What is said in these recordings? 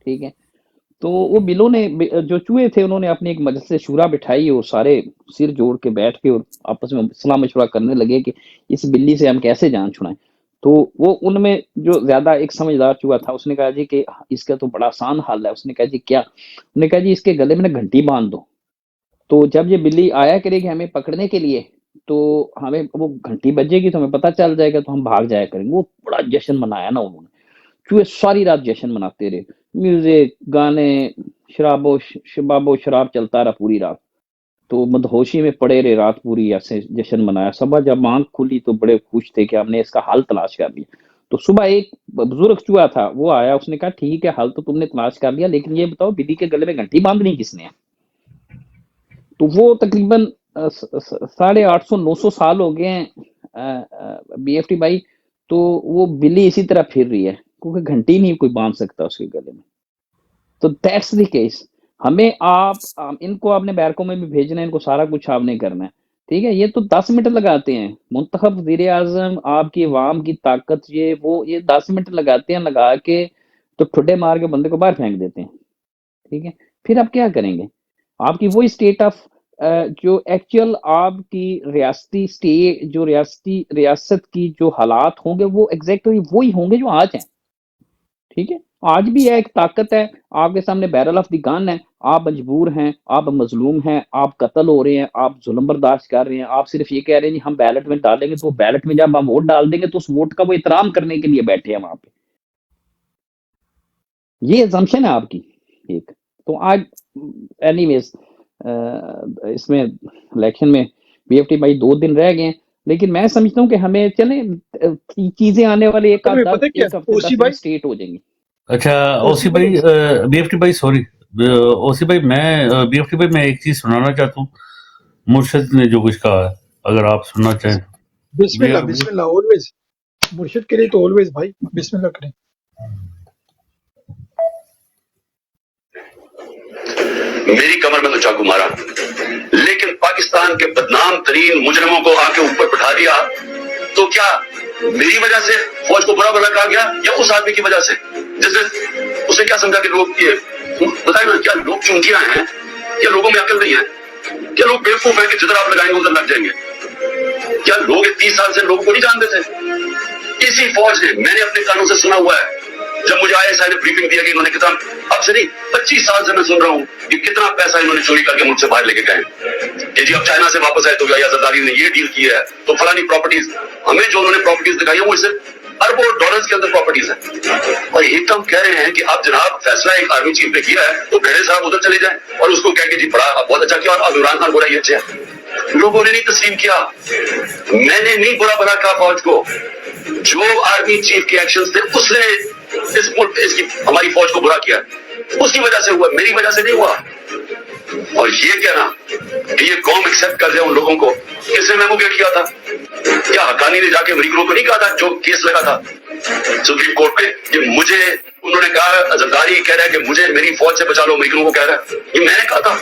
ٹھیک ہے. تو وہ بلوں نے جو چوہے تھے انہوں نے اپنی ایک مجلس شورا بٹھائی اور سارے سر جوڑ کے بیٹھ کے اور آپس میں صلاح مشورہ کرنے لگے کہ اس بلی سے ہم کیسے جان چھڑائیں. تو وہ ان میں جو زیادہ ایک سمجھدار چوہا تھا اس نے کہا جی کہ اس کا تو بڑا آسان حل ہے. اس نے کہا جی کیا؟ انہوں نے کہا جی اس کے گلے میں نا گھنٹی باندھ دو، تو جب یہ بلی آیا کرے گی ہمیں پکڑنے کے لیے تو ہمیں وہ گھنٹی بجے گی تو ہمیں پتہ چل جائے گا تو ہم بھاگ جایا کریں گے. وہ بڑا جشن منایا نا انہوں نے، چوہے ساری رات جشن مناتے رہے، میوزک، گانے، شباب و شراب چلتا رہا پوری رات. تو مدہوشی میں پڑے رہے رات پوری، ایسے جشن منایا. صبح جب آنکھ کھلی تو بڑے خوش تھے کہ ہم نے اس کا حل تلاش کر لیا. تو صبح ایک بزرگ چوہا تھا وہ آیا، اس نے کہا ٹھیک ہے حل تو تم نے تلاش کر لیا، لیکن یہ بتاؤ بلی کے گلے میں گھنٹی باندھنی کس نے ہے؟ تو وہ تقریباً 850-900 سال ہو گئے ہیں بی ایف ٹی بھائی، تو وہ بلی اسی طرح پھر رہی ہے کیونکہ گھنٹی نہیں کوئی باندھ سکتا اس کے گلے میں. تو دیٹس دی کیس. ہمیں ان کو آپ نے بیرکوں میں بھی بھیجنا ہے، ان کو سارا کچھ آپ نے کرنا ہے. ٹھیک ہے، یہ تو 10 منٹ لگاتے ہیں منتخب وزیر اعظم، آپ کی عوام کی طاقت، یہ 10 منٹ لگاتے ہیں، لگا کے تو ٹھڈے مار کے بندے کو باہر پھینک دیتے ہیں. ٹھیک ہے، پھر آپ کیا کریں گے؟ آپ کی وہی اسٹیٹ آف جو ایکچوئل آپ کی ریاست کی جو حالات ہوں گے وہ ایگزیکٹلی وہی ہوں گے جو آج ہیں. ٹھیک ہے، آج بھی ہے ایک طاقت ہے آپ کے سامنے، بیرل آف دی گن ہے، آپ مجبور ہیں، آپ مظلوم ہیں، آپ قتل ہو رہے ہیں، آپ ظلم برداشت کر رہے ہیں، آپ صرف یہ کہہ رہے ہیں جی ہم بیلٹ میں ڈالیں گے، تو بیلٹ میں جب ہم ووٹ ڈال دیں گے تو اس ووٹ کا وہ احترام کرنے کے لیے بیٹھے ہیں وہاں پہ. یہ ایگزمپشن ہے آپ کی ایک. تو آج اینی ویز اس میں الیکشن میں بی ایف ٹی بھائی 2 دن رہ گئے ہیں، لیکن میں سمجھتا ہوں کہ ہمیں چلیں چیزیں آنے والے ایک ہفتے 10 دن اسٹیٹ ہو جائیں گی. اچھا اوسی بھائی، بی ایف ٹی بھائی سوری، اوسی بھائی میں بی ایف ٹی بھائی میں ایک چیز سنانا چاہتا ہوں. مرشد نے جو کچھ کہا ہے اگر آپ سننا چاہیں. بسم اللہ آلویز، مرشد کے لیے تو آلویز بھائی بسم اللہ کریں. میری کمر میں تو چاقو مارا، لیکن پاکستان کے بدنام ترین مجرموں کو آ کے اوپر بٹھا دیا. تو کیا میری وجہ سے فوج کو برا بھلا کہا گیا یا اس آدمی کی وجہ سے جس نے اسے کیا سمجھا کہ لوگ بتائیں نا، کیا لوگ چونکیاں ہیں؟ کیا لوگوں میں عقل نہیں ہے؟ کیا لوگ بیوقوف ہیں کہ جدھر آپ لگائیں گے ادھر لگ جائیں گے؟ کیا لوگ 30 سال سے لوگوں کو نہیں جانتے تھے؟ اسی فوج نے، میں نے اپنے کانوں سے سنا ہوا ہے جب مجھے آئی ایس آئی نے بریفنگ دیا کہ انہوں نے کتنا، اب سے نہیں 25 سال سے میں سن رہا ہوں کہ کتنا پیسہ انہوں نے چوری کر کے ملک سے باہر لے کے گئے کہ جی اب چائنا سے واپس آئے تو یا زرداری نے یہ ڈیل کی ہے تو فلانی پراپرٹیز، ہمیں جو انہوں نے پراپرٹیز دکھائی ہیں وہ صرف اربوں ڈالرز کے اندر پراپرٹیز ہیں. اور ایک کام کہہ رہے ہیں کہ آپ جناب فیصلہ ایک آرمی چیف نے کیا ہے تو بھیڑے صاحب ادھر چلے جائیں اور اس کو کہہ کے جی بڑا بہت اچھا کیا، اور عمران خان بولا یہ اچھا ہے. لوگوں نے نہیں تسلیم کیا، میں نے نہیں برا بھلا کہا فوج کو. جو آرمی چیف کے ایکشنز تھے اس نے اس ملک اس کی ہماری فوج کو برا کیا، اس کی وجہ سے ہوا، میری وجہ سے نہیں ہوا. اور یہ کہنا کہ یہ قوم ایکسپٹ کر جائے ان لوگوں کو، کس نے میمو کیا تھا؟ کیا حقانی نے جا کے امریکنوں کو نہیں کہا تھا جو کیس لگا تھا سپریم کورٹ میں کہ مجھے انہوں نے کہا زرداری کہہ رہا ہے کہ مجھے میری فوج سے بچا لو، امریکنوں کو کہہ رہا ہے یہ میں نے کہا تھا.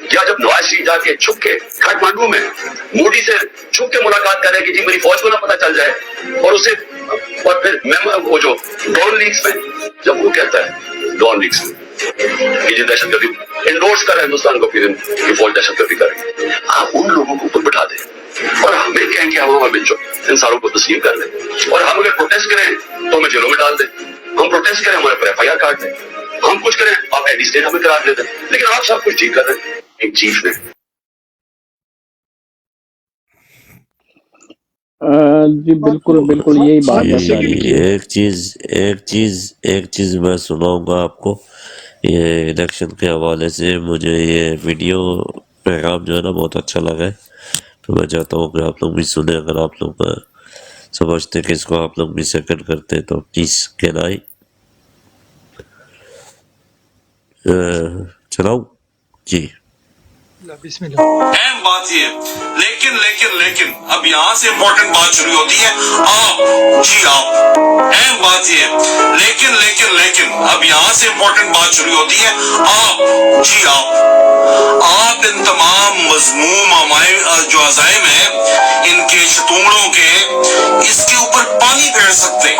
کیا جب نواز شریف جا کے چھپ کے کھاٹمانڈو میں مودی سے چھپ کے ملاقات کر رہے کہ جی میری فوج کو نہ پتہ چل جائے، اور اسے اور پھر وہ جو ڈون لیگز میں جب وہ کہتا ہے ڈون لیگز میں کہ یہ دہشت گردی انڈورس کر ہندوستان کو، پھر یہ فوج دہشت گردی کر رہی ہے، آپ ان لوگوں کو اوپر بٹھا دیں اور ہمیں کہیں کہ ہم بچوں ان ساروں کو تسلیم کر لیں، اور ہم اگر پروٹیسٹ کریں تو ہمیں جیلوں میں ڈال دیں، ہم پروٹیسٹ کریں ہمارے پر ایف آئی آر کاٹ دیں، ہم کچھ کریں آپ ایڈی اسٹیٹ ہمیں قرار دے دیں، لیکن آپ سب کچھ ٹھیک کر رہے ہیں. ایک چیف نے جی بالکل بالکل یہی بات ہے ساری. ایک چیز میں سناؤں گا آپ کو یہ الیکشن کے حوالے سے. مجھے یہ ویڈیو پیغام جو ہے نا بہت اچھا لگا ہے، تو میں چاہتا ہوں کہ آپ لوگ بھی سنیں. اگر آپ لوگ سمجھتے کہ اس کو آپ لوگ بھی سیکنڈ کرتے تو پلیز کین آئی چلاؤں جی. بسم اللہ. اہم بات یہ لیکن اب یہاں سے امپورٹنٹ بات شروع ہوتی ہے. آپ جی آپ اہم بات یہ لیکن اب یہاں سے امپورٹنٹ بات شروع ہوتی ہے. آپ جی آپ ان تمام مذموم جو عزائم ہیں ان کے شتونگڑوں کے اس کے اوپر پانی پھیر سکتے ہیں.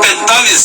45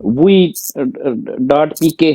we.pk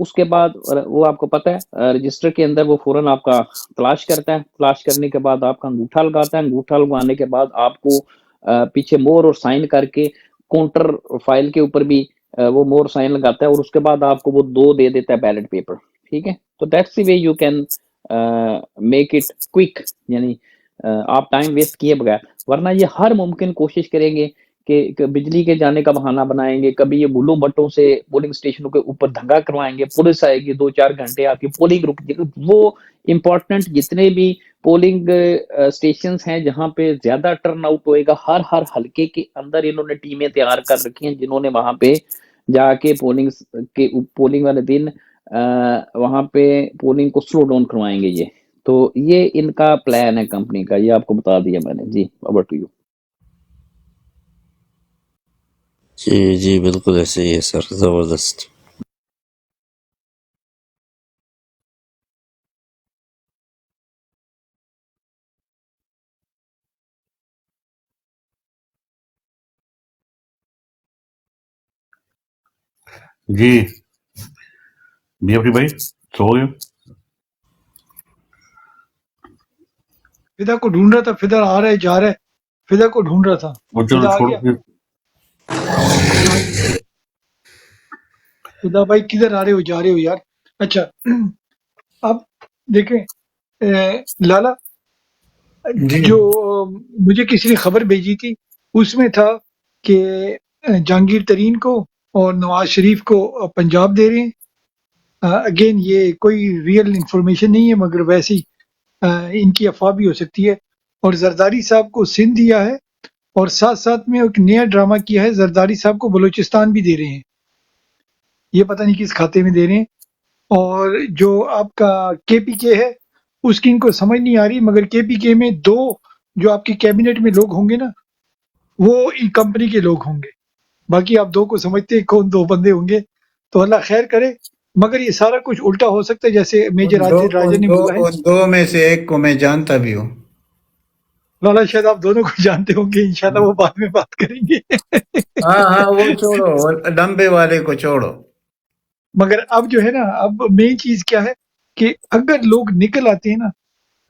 اس کے بعد وہ آپ کو پتہ ہے رجسٹر کے اندر وہ فوراً آپ کا تلاش کرتا ہے، تلاش کرنے کے بعد آپ کا انگوٹھا لگاتا ہے، انگوٹھا لگوانے کے بعد آپ کو پیچھے مور اور سائن کر کے کاؤنٹر فائل کے اوپر بھی وہ مور سائن لگاتا ہے، اور اس کے بعد آپ کو وہ 2 دے دیتا ہے بیلٹ پیپر. ٹھیک ہے، تو that's the way you can make it quick, یعنی آپ ٹائم ویسٹ کیے بغیر. ورنہ یہ ہر ممکن کوشش کریں گے کہ بجلی کے جانے کا بہانہ بنائیں گے، کبھی یہ بلو بٹوں سے پولنگ اسٹیشنوں کے اوپر دھنگا کروائیں گے، پولیس آئے گی 2-4 گھنٹے آپ کی پولنگ رک جائے گی. وہ امپورٹنٹ جتنے بھی پولنگ اسٹیشنز ہیں جہاں پہ زیادہ ٹرن آؤٹ ہوئے گا، ہر حلقے کے اندر انہوں نے ٹیمیں تیار کر رکھی ہیں جنہوں نے وہاں پہ جا کے پولنگ والے دن وہاں پہ پولنگ کو سلو ڈاؤن کروائیں گے. تو یہ ان کا پلان ہے کمپنی کا، یہ آپ کو بتا دیا میں نے. G over to you. جی جی بالکل ایسے ہی ہے سر، زبردست. جی BFT بھائی سو گئے؟ فدا کو ڈھونڈ رہا تھا، فدا آ رہا ہے جا رہا ہے، فدا کو ڈھونڈ رہا تھا. وہ چلو فدا آ چھوڑ گیا. کے فدا بھائی کدھر آ رہے ہو جا رہے ہو یار. اچھا اب دیکھیں لالا، جی جو مجھے کسی نے خبر بھیجی تھی اس میں تھا کہ جہانگیر ترین کو اور نواز شریف کو پنجاب دے رہے ہیں. اگین یہ کوئی ریئل انفارمیشن نہیں ہے، مگر ویسے ہی ان کی افواہ بھی ہو سکتی ہے. اور زرداری صاحب کو سندھ دیا ہے، اور ساتھ ساتھ میں ایک نیا ڈرامہ کیا ہے، زرداری صاحب کو بلوچستان بھی دے رہے ہیں. یہ پتہ نہیں کس کھاتے میں دے رہے ہیں. اور جو آپ کا KPK ہے اس کی ان کو سمجھ نہیں آ رہی، مگر KPK میں 2 جو آپ کی کیبنٹ میں لوگ ہوں گے نا وہ کمپنی کے لوگ ہوں گے. باقی آپ 2 کو سمجھتے ہیں کون 2 بندے ہوں گے، تو اللہ خیر کرے. مگر یہ سارا کچھ الٹا ہو سکتا ہے، جیسے میجر راجہ نے بولا ہے. ان دو میں سے ایک کو میں جانتا بھی ہوں. لالا شاید آپ دونوں کو جانتے ہوں گے، انشاءاللہ وہ بعد میں بات کریں گے. ہاں وہ چھوڑو، وہ لمبے والے کو چھوڑو. مگر اب جو ہے نا، اب مین چیز کیا ہے کہ اگر لوگ نکل آتے ہیں نا،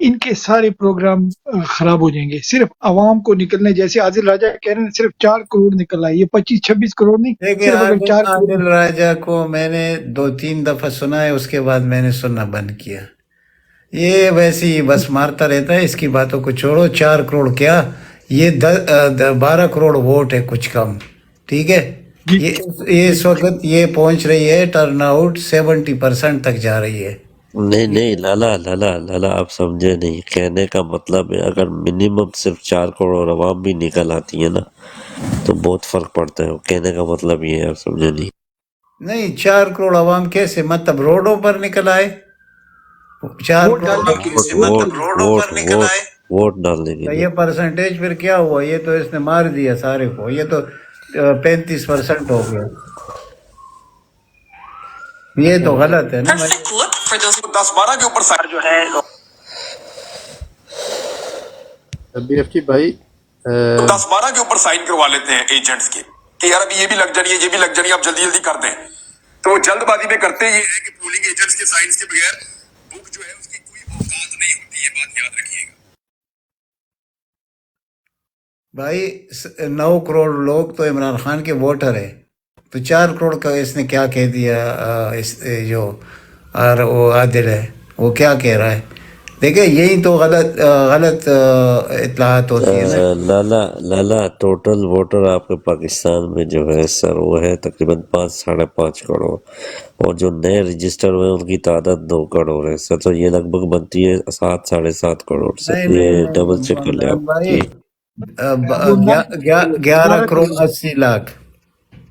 ان کے سارے پروگرام خراب ہو جائیں گے. صرف عوام کو نکلنا ہے، جیسے عادل راجہ کہہ رہے ہیں صرف 4 کروڑ نکل آئے، یہ 25-26 کروڑ نہیں، دیکھیں صرف اگر 4 کروڑ. عادل راجہ کو میں نے 2-3 دفعہ سنا ہے، اس کے بعد میں نے سننا بند کیا. یہ ویسے ہی بس مارتا رہتا ہے، اس کی باتوں کو چھوڑو. 4 کروڑ کیا، یہ 12 کروڑ ووٹ ہے کچھ کم. ٹھیک ہے، یہ اس وقت یہ پہنچ رہی ہے، ٹرن آؤٹ 70% تک جا رہی ہے. نہیں لالا آپ سمجھے نہیں. کہنے کا مطلب ہے اگر منیمم صرف 4 کروڑ عوام بھی نکل آتی ہے نا تو بہت فرق پڑتا ہے. کہنے کا مطلب یہ ہے، آپ سمجھے نہیں. نہیں 4 کروڑ عوام کیسے، مطلب روڈوں پر نکل آئے؟ 4 کروڑ ووٹ ڈالنے کے لیے. یہ پرسنٹیج پھر کیا ہوا؟ یہ تو اس نے مار دیا سارے کو، یہ تو 35% ہو گیا. یہ تو غلط ہے نا. 10-12 کے اوپر سائڈ جو ہے BFT بھائی 10-12 کے اوپر سائن کروا لیتے ہیں ایجنٹس کے کہ یار ابھی یہ بھی لگ جانی ہے، یہ بھی لگ جانی ہے، آپ جلدی جلدی کر دیں. تو وہ جلد بازی میں کرتے یہ ہے کہ پولنگ ایجنٹس کے سائنس کے بغیر بک جو ہے اس کی کوئی اوقات نہیں ہوتی. یہ بات یاد رکھیے گا بھائی. 9 کروڑ لوگ تو عمران خان کے ووٹر ہیں، تو 4 کروڑ کا اس نے کیا کہہ دیا؟ جو وہ عادل ہے وہ کیا کہہ رہا ہے؟ دیکھیں یہی تو غلط اطلاعات ہوتی ہے نا. لالا ٹوٹل ووٹر آپ کے پاکستان میں جو ہے سر وہ ہے تقریباً 5-5.5 کروڑ، اور جو نئے رجسٹر ہوئے ان کی تعداد 2 کروڑ ہے سر. تو یہ لگ بھگ بنتی ہے 7-7.5 کروڑ سر. یہ ڈبل چیک کر لیں آپ. بھائی 11 کروڑ 80 لاکھ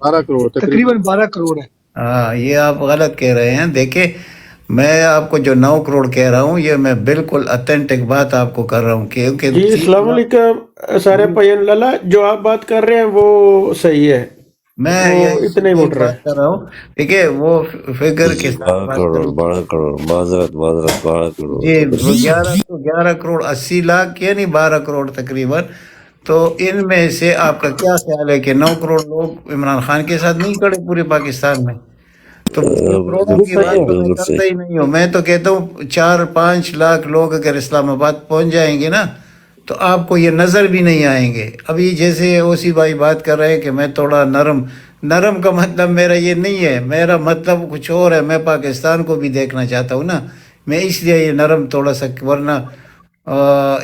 12 کروڑ تقریباً 12 کروڑ ہے. ہاں یہ آپ غلط کہہ رہے ہیں. دیکھیں میں آپ کو جو 9 کروڑ کہہ رہا ہوں، یہ میں بالکل اتھینٹک بات آپ کو کر رہا ہوں. کیونکہ جی السلام علیکم سارے پین لالا، جو آپ بات کر رہے ہیں وہ صحیح ہے. میں اتنے ووٹر بات کر رہا ہوں. ٹھیک ہے، وہ فگر کے ساتھ 12 کروڑ معذرت 12 کروڑ. جی 11 کروڑ 80 لاکھ یعنی 12 کروڑ تقریباً. تو ان میں سے آپ کا کیا خیال ہے کہ 9 کروڑ لوگ عمران خان کے ساتھ نہیں کھڑے پورے پاکستان میں؟ تو تو یہ کروڑوں کی بات تو میں بالکل کرتا صحیح. ہی نہیں ہوں. میں تو کہتا ہوں 4-5 لاکھ لوگ اگر اسلام آباد پہنچ جائیں گے نا تو آپ کو یہ نظر بھی نہیں آئیں گے. ابھی جیسے اوسی بھائی بات کر رہے ہیں کہ میں تھوڑا نرم کا مطلب میرا یہ نہیں ہے، میرا مطلب کچھ اور ہے. میں پاکستان کو بھی دیکھنا چاہتا ہوں نا، میں اس لیے یہ نرم تھوڑا سا، ورنہ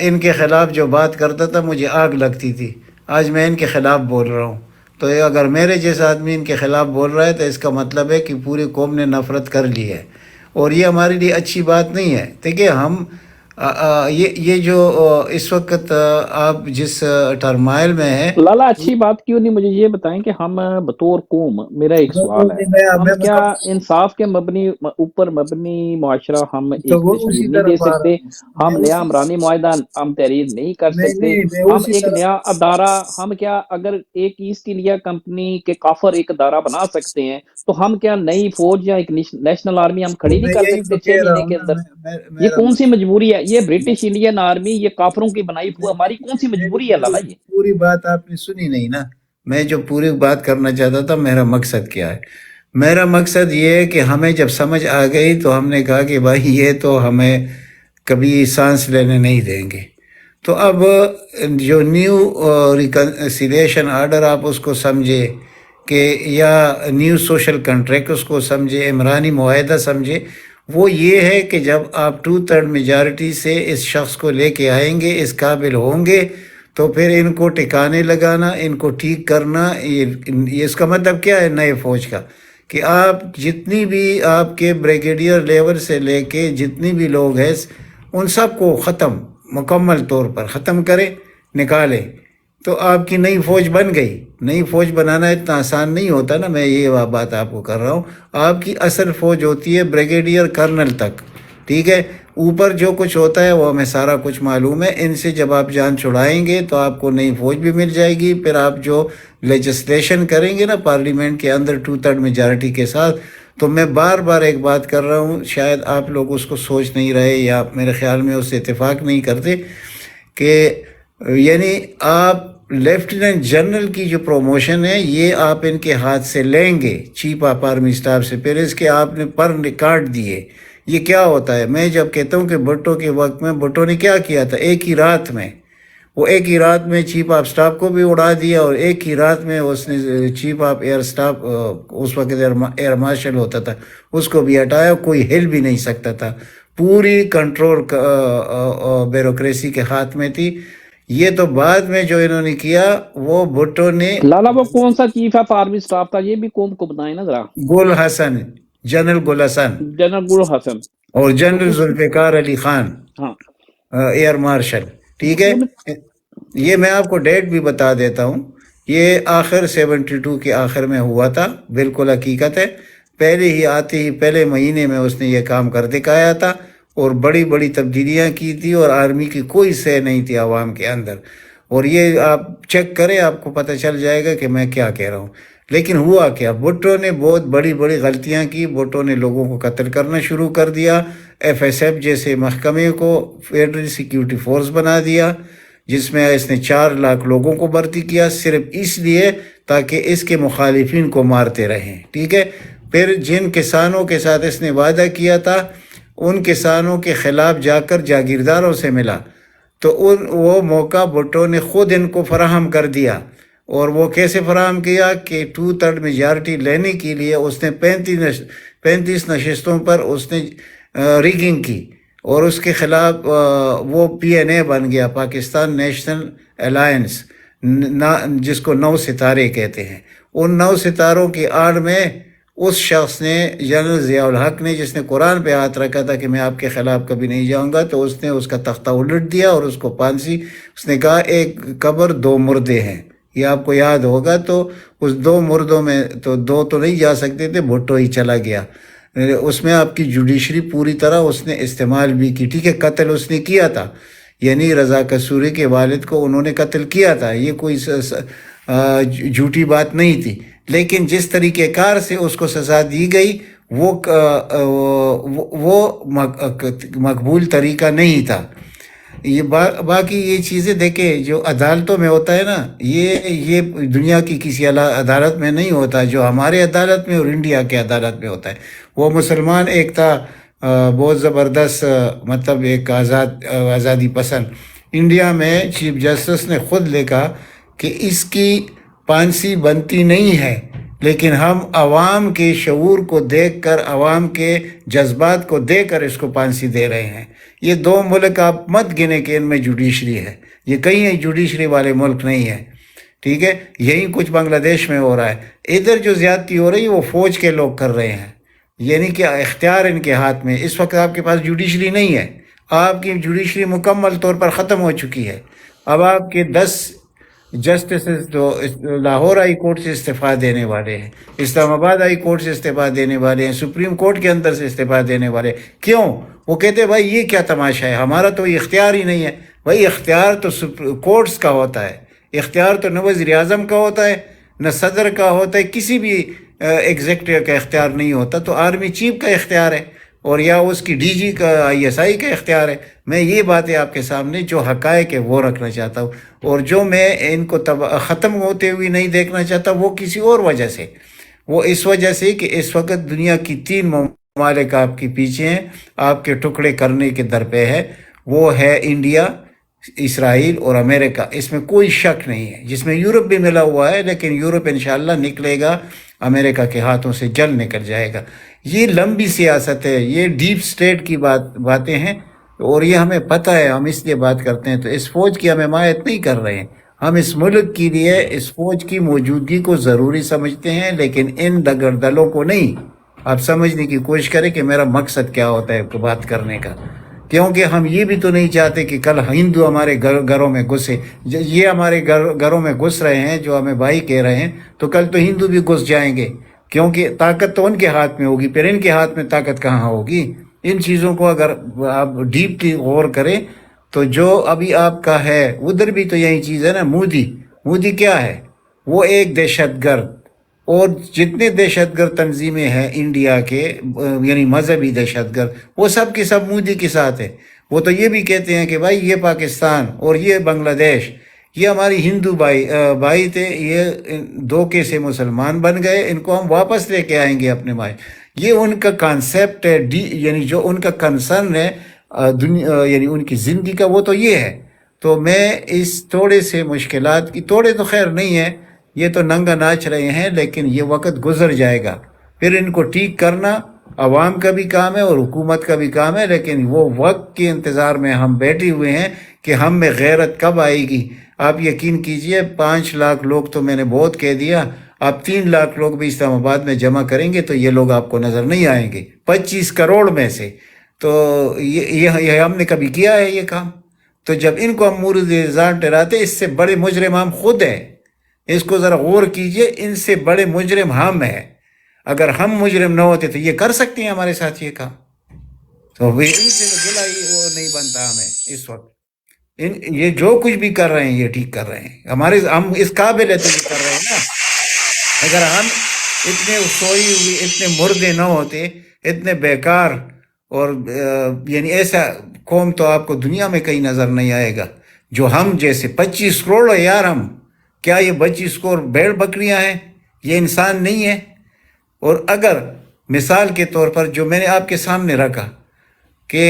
ان کے خلاف جو بات کرتا تھا مجھے آگ لگتی تھی. آج میں ان کے خلاف بول رہا ہوں. تو یہ اگر میرے جیسا آدمی ان کے خلاف بول رہا ہے تو اس کا مطلب ہے کہ پوری قوم نے نفرت کر لی ہے، اور یہ ہمارے لیے اچھی بات نہیں ہے. دیکھیے ہم یہ جو اس وقت آپ جس ٹرمائل میں ہیں، لالا اچھی بات کیوں نہیں؟ مجھے یہ بتائیں کہ ہم بطور قوم، میرا ایک سوال ہے، ہم کیا انصاف کے اوپر مبنی معاشرہ ہم تو ایک وہ تشکیل اسی نہیں دے طرف آ رہا سکتے؟ ہوں. ہم میں نیا عمرانی معاہدہ ہم تحریر نہیں کر سکتے؟ میں ہم اسی ایک طرف نیا ادارہ، ہم کیا اگر ایک ایسٹ انڈیا کمپنی کے کافر ایک ادارہ بنا سکتے ہیں تو ہم کیا نئی فوج یا ایک نیشنل آرمی ہم کھڑی نہیں میں کر یہی تو سکتے 6 کہہ رہا مہینے ہوں کے نا. اندر؟ یہ میرا کون سی مجبوری ہے؟ یہ برٹش انڈین آرمی، یہ کافروں کی بنائی ہماری کون سی میری مجبوری ہے لالا؟ یہ پوری بات آپ نے سنی نہیں نا. میں جو پوری بات کرنا چاہتا تھا، میرا مقصد کیا ہے. میرا مقصد یہ ہے کہ ہمیں جب سمجھ آ گئی تو ہم نے کہا کہ بھائی یہ تو ہمیں کبھی سانس لینے نہیں دیں گے. تو اب جو نیو ریکنسیلیشن آرڈر آپ اس کو سمجھے کہ یا نیو سوشل کنٹریکٹ اس کو سمجھے، عمرانی معاہدہ سمجھے، وہ یہ ہے کہ جب آپ 2/3 میجارٹی سے اس شخص کو لے کے آئیں گے، اس قابل ہوں گے، تو پھر ان کو ٹھکانے لگانا، ان کو ٹھیک کرنا. یہ اس کا مطلب کیا ہے نئے فوج کا؟ کہ آپ جتنی بھی آپ کے بریگیڈیئر لیول سے لے کے جتنی بھی لوگ ہیں ان سب کو مکمل طور پر ختم کریں، نکالیں، تو آپ کی نئی فوج بن گئی. نئی فوج بنانا اتنا آسان نہیں ہوتا نا. میں یہ بات آپ کو کر رہا ہوں. آپ کی اصل فوج ہوتی ہے بریگیڈیئر کرنل تک، ٹھیک ہے؟ اوپر جو کچھ ہوتا ہے وہ ہمیں سارا کچھ معلوم ہے. ان سے جب آپ جان چھڑائیں گے تو آپ کو نئی فوج بھی مل جائے گی. پھر آپ جو لیجسلیشن کریں گے نا پارلیمنٹ کے اندر 2/3 میجارٹی کے ساتھ، تو میں بار بار ایک بات کر رہا ہوں، شاید آپ لوگ اس کو سوچ نہیں رہے یا میرے خیال میں اس سے اتفاق نہیں کرتے، کہ یعنی آپ لیفٹیننٹ جنرل کی جو پروموشن ہے یہ آپ ان کے ہاتھ سے لیں گے، چیف آف آرمی اسٹاف سے. پھر اس کے آپ نے پر ریکارڈ دیے. یہ کیا ہوتا ہے؟ میں جب کہتا ہوں کہ بھٹو کے وقت میں بھٹو نے کیا کیا تھا، ایک ہی رات میں چیف آف سٹاف کو بھی اڑا دیا، اور ایک ہی رات میں اس نے چیف آف ایئر سٹاف، اس وقت ایئر مارشل ہوتا تھا، اس کو بھی ہٹایا. کوئی ہل بھی نہیں سکتا تھا. پوری کنٹرول بیوروکریسی کے ہاتھ میں تھی. یہ تو بعد میں جو انہوں نے کیا، وہ بھٹو نے لالا وہ کون سا چیف آف آرمی اسٹاف تھا؟ یہ بھی قوم کو بتائیں نا ذرا. جنرل گل حسن جنرل گل حسن اور تو جنرل اس، ذوالفقار علی خان، ہاں ایئر مارشل، ٹھیک ہے؟ یہ میں آپ کو ڈیٹ بھی بتا دیتا ہوں. یہ آخر 72 کے آخر میں ہوا تھا، بالکل حقیقت ہے. پہلے مہینے میں اس نے یہ کام کر دکھایا تھا، اور بڑی بڑی تبدیلیاں کی تھی، اور آرمی کی کوئی سہ نہیں تھی عوام کے اندر. اور یہ آپ چیک کریں، آپ کو پتہ چل جائے گا کہ میں کیا کہہ رہا ہوں. لیکن ہوا کیا؟ بھٹو نے بہت بڑی بڑی غلطیاں کی. بھٹو نے لوگوں کو قتل کرنا شروع کر دیا. FSF جیسے محکمے کو فیڈرل سیکیورٹی فورس بنا دیا، جس میں اس نے 4 لاکھ لوگوں کو بھرتی کیا، صرف اس لیے تاکہ اس کے مخالفین کو مارتے رہیں، ٹھیک ہے؟ پھر جن کسانوں کے ساتھ اس نے وعدہ کیا تھا، ان کسانوں کے خلاف جا کر جاگیرداروں سے ملا، تو وہ موقع بھٹو نے خود ان کو فراہم کر دیا. اور وہ کیسے فراہم کیا کہ 2/3 میجارٹی لینے کے لیے اس نے 35 نشستوں پر اس نے ریگنگ کی، اور اس کے خلاف وہ PNA بن گیا، پاکستان نیشنل الائنس، جس کو 9 ستارے کہتے ہیں. ان 9 ستاروں کی آڑ میں اس شخص نے، جنرل ضیاء الحق نے، جس نے قرآن پہ ہاتھ رکھا تھا کہ میں آپ کے خلاف کبھی نہیں جاؤں گا، تو اس نے اس کا تختہ الٹ دیا اور اس کو پھانسی. اس نے کہا ایک قبر 2 مردے ہیں، یہ آپ کو یاد ہوگا. تو اس 2 مردوں میں تو 2 تو نہیں جا سکتے تھے، بھٹو ہی چلا گیا. اس میں آپ کی جوڈیشری پوری طرح اس نے استعمال بھی کی، ٹھیک ہے؟ قتل اس نے کیا تھا، یعنی رضا قصوری کے والد کو انہوں نے قتل کیا تھا، یہ کوئی جھوٹی بات نہیں تھی. لیکن جس طریقہ کار سے اس کو سزا دی گئی وہ مقبول طریقہ نہیں تھا. یہ باقی یہ چیزیں دیکھیں جو عدالتوں میں ہوتا ہے نا، یہ دنیا کی کسی عدالت میں نہیں ہوتا، جو ہمارے عدالت میں اور انڈیا کے عدالت میں ہوتا ہے۔ وہ مسلمان ایک تھا بہت زبردست، مطلب ایک آزادی پسند، انڈیا میں چیف جسٹس نے خود لکھا کہ اس کی پھانسی بنتی نہیں ہے، لیکن ہم عوام کے شعور کو دیکھ کر، عوام کے جذبات کو دیکھ کر اس کو پھانسی دے رہے ہیں۔ یہ دو ملک آپ مت گنے کہ ان میں جوڈیشری ہے، یہ کہیں جوڈیشری والے ملک نہیں ہے، ٹھیک ہے؟ یہی کچھ بنگلہ دیش میں ہو رہا ہے۔ ادھر جو زیادتی ہو رہی ہے وہ فوج کے لوگ کر رہے ہیں، یعنی کہ اختیار ان کے ہاتھ میں۔ اس وقت آپ کے پاس جوڈیشری نہیں ہے، آپ کی جوڈیشری مکمل طور پر ختم ہو چکی ہے۔ اب آپ کے 10 جسٹسز تو لاہور ہائی کورٹ سے استعفیٰ دینے والے ہیں، اسلام آباد ہائی کورٹ سے استعفیٰ دینے والے ہیں، سپریم کورٹ کے اندر سے استعفیٰ دینے والے ہیں۔ کیوں؟ وہ کہتے ہیں بھائی یہ کیا تماشا ہے، ہمارا تو یہ اختیار ہی نہیں ہے۔ بھائی اختیار تو کورٹس کا ہوتا ہے، اختیار تو نہ وزیر اعظم کا ہوتا ہے، نہ صدر کا ہوتا ہے، کسی بھی ایگزیکٹو کا اختیار نہیں ہوتا، تو آرمی چیف کا اختیار ہے، اور یا اس کی ڈی جی کا ISI کا اختیار ہے۔ میں یہ باتیں آپ کے سامنے جو حقائق ہے وہ رکھنا چاہتا ہوں، اور جو میں ان کو ختم ہوتے ہوئے نہیں دیکھنا چاہتا وہ کسی اور وجہ سے، وہ اس وجہ سے کہ اس وقت دنیا کی 3 ممالک آپ کے پیچھے ہیں، آپ کے ٹکڑے کرنے کے در پہ ہے، وہ ہے انڈیا، اسرائیل اور امریکہ۔ اس میں کوئی شک نہیں ہے، جس میں یورپ بھی ملا ہوا ہے، لیکن یورپ انشاءاللہ نکلے گا، امریکہ کے ہاتھوں سے جل نکل جائے گا۔ یہ لمبی سیاست ہے، یہ ڈیپ سٹیٹ کی باتیں ہیں، اور یہ ہمیں پتہ ہے، ہم اس لیے بات کرتے ہیں۔ تو اس فوج کی ہم حمایت نہیں کر رہے ہیں، ہم اس ملک کے لیے اس فوج کی موجودگی کو ضروری سمجھتے ہیں، لیکن ان دگردلوں کو نہیں۔ آپ سمجھنے کی کوشش کریں کہ میرا مقصد کیا ہوتا ہے بات کرنے کا، کیونکہ ہم یہ بھی تو نہیں چاہتے کہ کل ہندو ہمارے گھروں میں گھسے۔ یہ ہمارے گھروں میں گھس رہے ہیں جو ہمیں بھائی کہہ رہے ہیں، تو کل تو ہندو بھی گھس جائیں گے، کیونکہ طاقت تو ان کے ہاتھ میں ہوگی، پھر ان کے ہاتھ میں طاقت کہاں ہوگی؟ ان چیزوں کو اگر آپ ڈیپلی غور کریں تو جو ابھی آپ کا ہے ادھر بھی تو یہی چیز ہے نا۔ مودی کیا ہے؟ وہ ایک دہشت گرد، اور جتنے دہشت گرد تنظیمیں ہیں انڈیا کے، یعنی مذہبی دہشت گرد، وہ سب کے سب مودی کے ساتھ ہے۔ وہ تو یہ بھی کہتے ہیں کہ بھائی یہ پاکستان اور یہ بنگلہ دیش یہ ہماری ہندو بھائی تھے، یہ دھوکے سے مسلمان بن گئے، ان کو ہم واپس لے کے آئیں گے اپنے مائیں۔ یہ ان کا کانسیپٹ ہے، یعنی جو ان کا کنسرن ہے یعنی ان کی زندگی کا، وہ تو یہ ہے۔ تو میں اس تھوڑے سے مشکلات کی، تھوڑے تو خیر نہیں ہے، یہ تو ننگا ناچ رہے ہیں، لیکن یہ وقت گزر جائے گا، پھر ان کو ٹھیک کرنا عوام کا بھی کام ہے اور حکومت کا بھی کام ہے۔ لیکن وہ وقت کے انتظار میں ہم بیٹھے ہوئے ہیں کہ ہم میں غیرت کب آئے گی۔ آپ یقین کیجئے 5 لاکھ لوگ تو میں نے بہت کہہ دیا، آپ 3 لاکھ لوگ بھی اسلام آباد میں جمع کریں گے تو یہ لوگ آپ کو نظر نہیں آئیں گے 25 کروڑ میں سے۔ تو یہ ہم نے کبھی کیا ہے یہ کام؟ تو جب ان کو ہم مورد الزام ٹھہراتے، اس سے بڑے مجرم ہم خود ہیں۔ اس کو ذرا غور کیجئے، ان سے بڑے مجرم ہم ہیں۔ اگر ہم مجرم نہ ہوتے تو یہ کر سکتے ہیں ہمارے ساتھ یہ کام؟ تو ان سے گلا ہی وہ نہیں بنتا ہمیں اس وقت۔ یہ جو کچھ بھی کر رہے ہیں یہ ٹھیک کر رہے ہیں، ہم اس قابل ہے تو یہ کر رہے ہیں نا۔ اگر ہم اتنے سوئی ہوئی، اتنے مردے نہ ہوتے، اتنے بیکار، اور یعنی ایسا قوم تو آپ کو دنیا میں کہیں نظر نہیں آئے گا جو ہم جیسے 25 کروڑ ہے یار۔ ہم کیا یہ 25 کروڑ بھیڑ بکریاں ہیں؟ یہ انسان نہیں ہے۔ اور اگر مثال کے طور پر جو میں نے آپ کے سامنے رکھا کہ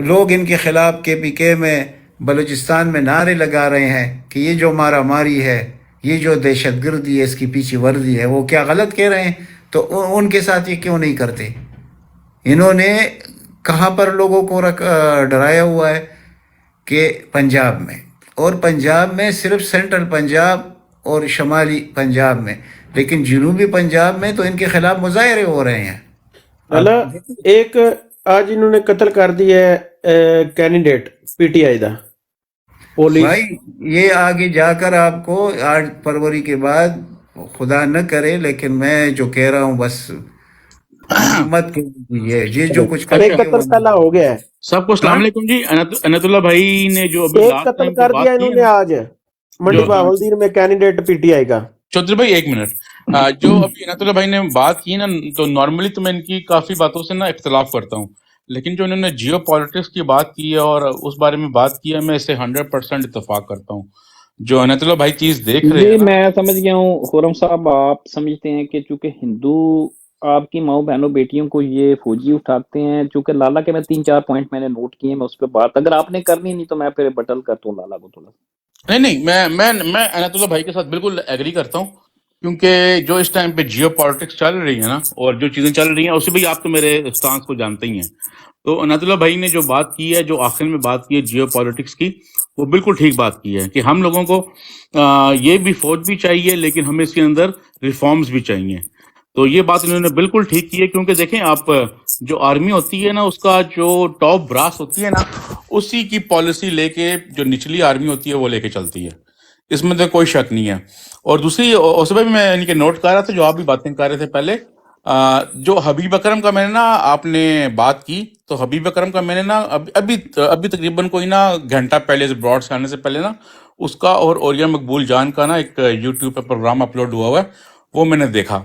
لوگ ان کے خلاف KPK میں بلوچستان میں نعرے لگا رہے ہیں کہ یہ جو مارا ماری ہے، یہ جو دہشت گردی ہے، اس کی پیچھے ورزی ہے، وہ کیا غلط کہہ رہے ہیں؟ تو ان کے ساتھ یہ کیوں نہیں کرتے؟ انہوں نے کہاں پر لوگوں کو ڈرایا ہوا ہے کہ پنجاب میں، اور پنجاب میں صرف سینٹرل پنجاب اور شمالی پنجاب میں، لیکن جنوبی پنجاب میں تو ان کے خلاف مظاہرے ہو رہے ہیں۔ اللہ ایک آج انہوں نے قتل کر دیا ہے کینڈیڈیٹ PTI دا پولیس۔ بھائی یہ آگے جا کر آپ کو 8 فروری کے بعد خدا نہ کرے، لیکن میں جو کہہ رہا ہوں بس مت کیجیے، یہ جو کچھ ایک قتل پہلا ہو گیا ہے۔ سب کو السلام علیکم جی۔ انت اللہ بھائی نے جو ابھی ایک لاسٹ قتل ٹائم کر دیا انہوں نے آج منڈی بہاولدین میں کینڈیڈیٹ PTI کا۔ چودھری بھائی ایک منٹ، جو ابھی انت اللہ بھائی نے بات کی نا، تو نارملی تو میں ان کی کافی باتوں سے نا اختلاف کرتا ہوں، لیکن جو انہوں نے جیو پالیٹکس کی بات کی ہے اور اس بارے میں بات کی ہے، میں اس سے 100% اتفاق کرتا ہوں. جو عنایت اللہ بھائی چیز دیکھ رہے یہ ہیں نا، میں سمجھ گیا ہوں خورم صاحب، آپ سمجھتے ہیں کہ چونکہ ہندو آپ کی ماؤں بہنوں بیٹیوں کو یہ فوجی اٹھاتے ہیں. چونکہ لالا کے میں 3-4 پوائنٹ میں نے نوٹ کیے، میں اس پہ بات اگر آپ نے کرنی نہیں تو میں پھر بٹل کرتا ہوں لالا کو تھوڑا. نہیں میں عنایت اللہ بھائی کے ساتھ بالکل ایگری کرتا ہوں، کیونکہ جو اس ٹائم پہ جیو پالیٹکس چل رہی ہے نا، اور جو چیزیں چل رہی ہیں، اسے بھی آپ تو میرے اسٹانس کو جانتے ہی ہیں. تو عنایت اللہ بھائی نے جو بات کی ہے، جو آخر میں بات کی ہے جیو پالیٹکس کی، وہ بالکل ٹھیک بات کی ہے کہ ہم لوگوں کو یہ بھی فوج بھی چاہیے، لیکن ہمیں اس کے اندر ریفارمز بھی چاہیے. تو یہ بات انہوں نے بالکل ٹھیک کی ہے، کیونکہ دیکھیں آپ، جو آرمی ہوتی ہے نا، اس کا جو ٹاپ براس ہوتی ہے نا، اسی کی پالیسی لے کے جو نچلی آرمی ہوتی ہے وہ لے کے چلتی ہے. اس میں تو کوئی شک نہیں ہے. اور دوسری اس میں بھی میں ان کے نوٹ کر رہا تھا جو آپ بھی باتیں کر رہے تھے پہلے، جو حبیب اکرم کا میں نے نا آپ نے بات کی، تو حبیب اکرم کا میں نے نا ابھی تقریباً کوئی نا گھنٹہ پہلے براڈ سے آنے سے پہلے نا اس کا اور اوریا مقبول جان کا نا ایک یوٹیوب پہ پروگرام اپلوڈ ہوا ہے، وہ میں نے دیکھا.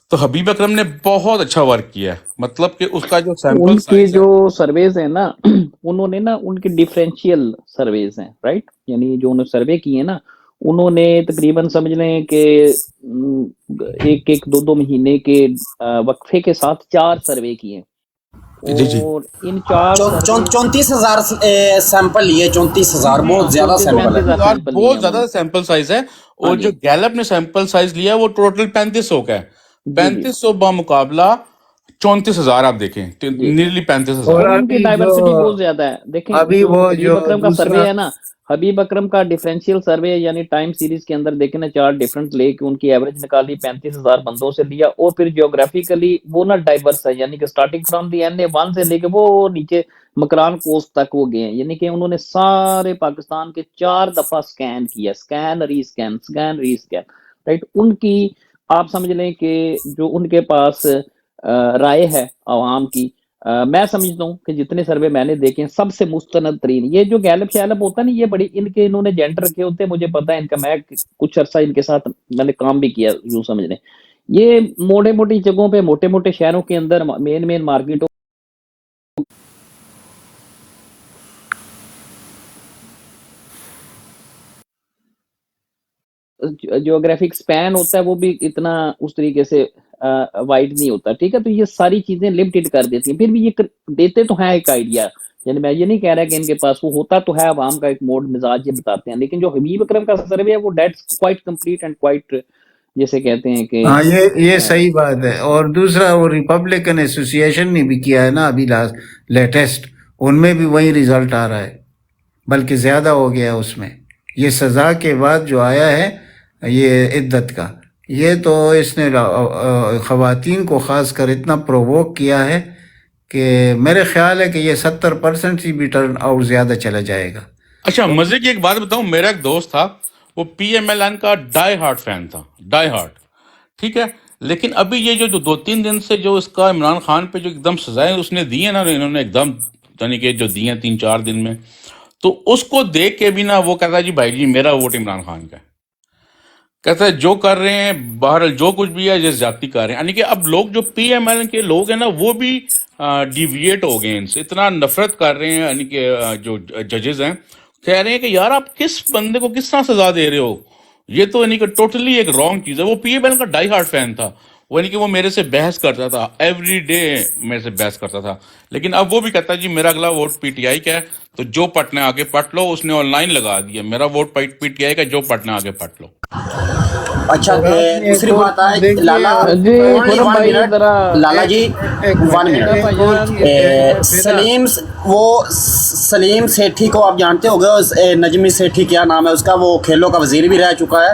تو حبیب اکرم نے بہت اچھا ورک کیا ہے، مطلب کہ اس کا جو سیمپل ان کی سائز ہے. جو سرویز ہیں نا انہوں نے نا ان کی ڈیفرینشیل سرویز ہیں، رائٹ، یعنی جو انہوں نے سروے کی ہے نا، انہوں نے تقریباً سمجھ لیں کہ ایک 2 مہینے کے وقفے کے ساتھ 4 سروے کیے ہیں. جی جی، اور ان 4 سروے 34,000 سیمپل لیے، 34,000 بہت زیادہ سیمپل ہے. 34,000 سیمپل لیے بہت انہوں زیادہ نے. سیمپل سائز ہے. ہاں اور جو جی گیلپ نے سیمپل سائز لیا ہے وہ ٹوٹل 3500 کا ہے. جی جی 3500 بمقابلہ 34,000 آپ دیکھیں، جی. نیرلی 35,000. اور اور ان کی ابھی جو ڈائیورسٹی بہت زیادہ ہے. دیکھیں ابھی جو وہ حبیب جو اکرم کا دوسرا سروے ہے نا، حبیب اکرم کا ڈیفرینشیل سروے یعنی ٹائم سیریز کے اندر دیکھیں نا 4 ڈیفرنٹ لے کے ان کی ایوریج نکالی، 35,000 بندوں سے لیا. اور پھر جیوگرافیکلی وہ نا ڈائیورس ہے، یعنی کہ سٹارٹنگ فرام دی NA1 سے لے کے وہ نیچے مکران کوسٹ تک وہ گئے ہیں. یعنی کہ انہوں نے سارے پاکستان کے 4 دفعہ سکین کیا، سکین ری سکین، سکین ری سکین، رائٹ. ان کی آپ سمجھ لیں کہ جو ان کے پاس رائے ہے عوام کی، میں سمجھتا ہوں کہ جتنے سروے میں نے دیکھے ہیں سب سے مستند ترین. یہ جو گیلپ شیلپ ہوتا ہے نا، یہ بڑی ان کے انہوں نے جینڈر رکھے ہوتے ہیں، مجھے پتا ہے ان کا، میں کچھ عرصہ ان کے ساتھ میں نے کام بھی کیا، یوں سمجھ لیں. یہ موٹے موٹی جگہوں پہ، موٹے موٹے شہروں کے اندر، مین مارکیٹوں، جیوگرافک سپین ہوتا ہے وہ بھی اتنا اس طریقے سے وائڈ نہیں ہوتا. ٹھیک ہے، تو یہ ساری چیزیں لمیٹڈ کر دیتی ہیں. پھر بھی یہ دیتے تو ہیں ایک آئیڈیا، یعنی میں یہ نہیں کہہ رہا کہ ان کے پاس وہ ہوتا تو ہے، عوام کا ایک موڈ مزاج یہ بتاتے ہیں. لیکن جو حبیب اکرم کا سروے ہے وہ that's quite complete and quite, جیسے کہتے ہیں کہ ہاں یہ صحیح بات ہے. اور دوسرا وہ ریپبلکن ایسوسی ایشن نے بھی کیا ہے نا ابھی لیٹسٹ، ان میں بھی وہی رزلٹ آ رہا ہے، بلکہ زیادہ ہو گیا ہے اس میں. یہ سزا کے بعد جو آیا ہے یہ عدت کا، یہ تو اس نے خواتین کو خاص کر اتنا پرووک کیا ہے کہ میرے خیال ہے کہ یہ 70% سے بھی ٹرن آؤٹ زیادہ چلا جائے گا. اچھا، مزے کی ایک بات بتاؤں، میرا ایک دوست تھا، وہ PMLN کا ڈائی ہارٹ فین تھا، ڈائی ہارٹ، ٹھیک ہے. لیکن ابھی یہ جو 2-3 دن سے جو اس کا عمران خان پہ جو ایک دم سزائیں اس نے دی ہیں نا، انہوں نے ایک دم یعنی کہ جو دی ہیں 3-4 دن میں، تو اس کو دیکھ کے بھی نا وہ کہتا ہے جی بھائی جی میرا ووٹ عمران خان کا ہے. کہتا ہے جو کر رہے ہیں بہرحال جو کچھ بھی ہے یہ زیادتی کر رہے ہیں. یعنی کہ اب لوگ جو PMLN کے لوگ ہیں نا وہ بھی ڈیویٹ ہو گئے، ان سے اتنا نفرت کر رہے ہیں. یعنی کہ جو ججز ہیں کہہ رہے ہیں کہ یار آپ کس بندے کو کس طرح سزا دے رہے ہو، یہ تو یعنی کہ ٹوٹلی ایک رانگ چیز ہے. وہ PMLN کا ڈائی ہارٹ فین تھا، وہ یعنی کہ وہ میرے سے بحث کرتا تھا، ایوری ڈے میرے سے بحث کرتا تھا. لیکن اب وہ بھی کہتا ہے جی میرا اگلا ووٹ PTI کا ہے، تو جو پٹنا آگے پٹ لو. اس نے آن لائن لگا دیا میرا ووٹ PTI کا، جو پٹنا آگے پٹ لو. اچھا دوسری بات ہے لالا جی خورم بھائی ذرا لالا جی 1 منٹ. سلیم سیٹھی کو آپ جانتے ہو گے، نجمی سیٹھی کیا نام ہے اس کا، وہ کھیلوں کا وزیر بھی رہ چکا ہے،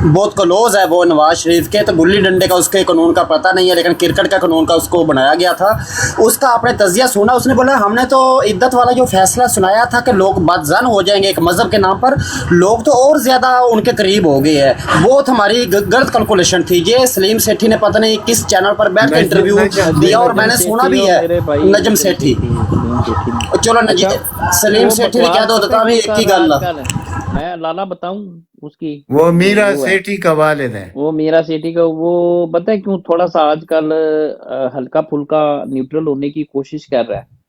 بہت کلوز ہے وہ نواز شریف کے. تو گلی ڈنڈے کا اس کے قانون کا پتہ نہیں ہے، لیکن کرکٹ کا قانون کا اس کو بنایا گیا تھا. اس کا آپ نے تجزیہ سنا، اس نے بولا ہم نے تو عدت والا جو فیصلہ سنایا تھا کہ لوگ بدزن ہو جائیں گے ایک مذہب کے نام پر، لوگ تو اور زیادہ ان کے قریب ہو گئے ہیں. بہت ہماری غلط کیلکولیشن تھی. یہ سلیم سیٹھی نے پتہ نہیں کس چینل پر بیٹھ کے انٹرویو دیا، اور میں نے سنا بھی ہے نجم سیٹھی. چلو سلیم سیٹھی نے کیا دو دتا بھی ایک ہی گل، میں لالا بتاؤں اس کی، وہ میرا سیٹھی کا والد ہے، وہ میرا سیٹھی کا. وہ پتہ ہے کیوں تھوڑا سا آج کل ہلکا پھلکا نیوٹرل ہونے کی کوشش کر رہا ہے،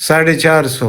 450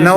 9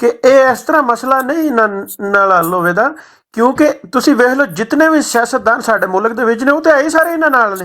ਕਿ ਇਹ ਇਸ ਤਰ੍ਹਾਂ ਮਸਲਾ ਨਹੀਂ ਨਾਲ ਹੱਲ ਹੋਵੇਗਾ, ਕਿਉਂਕਿ ਤੁਸੀਂ ਵੇਖ ਲਓ ਜਿੰਨੇ ਵੀ ਸਿਆਸਤਦਾਨ ਸਾਡੇ ਮੁਲਕ ਦੇ ਵਿੱਚ ਨੇ ਉਹ ਤੇ ਆਏ ਸਾਰੇ ਇਹਨਾਂ ਨਾਲ ਨੇ,